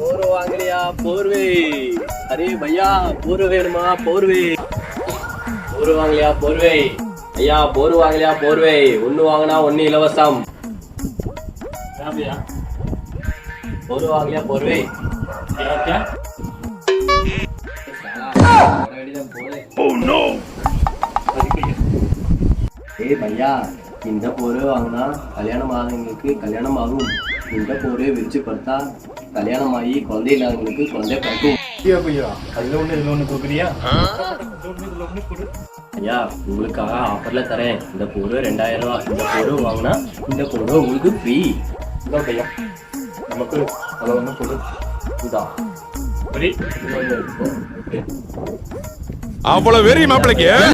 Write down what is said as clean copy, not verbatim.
போர்வை வாங்கலையா? போர்வை. அரே பையா, போர்வை வேணுமா? போர்வை. போர்வை வாங்கலையா? போர்வை. ஐயா, போர்வை வாங்கலையா? போர்வை. ஒன்னு வாங்கினா ஒன்னு இலவசம். போர்வை வாங்கலையா? போர்வை. ஏய் பையா, இந்த போர்வை வாங்கினா கல்யாணம் ஆகுங்களுக்கு கல்யாணம் ஆகும். இந்த போர்வை விரிச்சு படுத்தா கல்யாணம் ஆகி குழந்தை இல்லாதவங்களுக்கு குழந்தை பிறக்கும். அதுல ஒண்ணு கொடுக்குறியா? ஐயா, உங்களுக்காக ஆஃபர்ல தரேன். இந்த போர்வை 2000 ரூபாய். இந்த போர்வை வாங்கினா இந்த போர்வை உங்களுக்கு ஃப்ரீ. பையா நமக்கு அதை ஒண்ணு கொடு. இதா அவ்வளவு வெறி மாப்பிளைக்கு.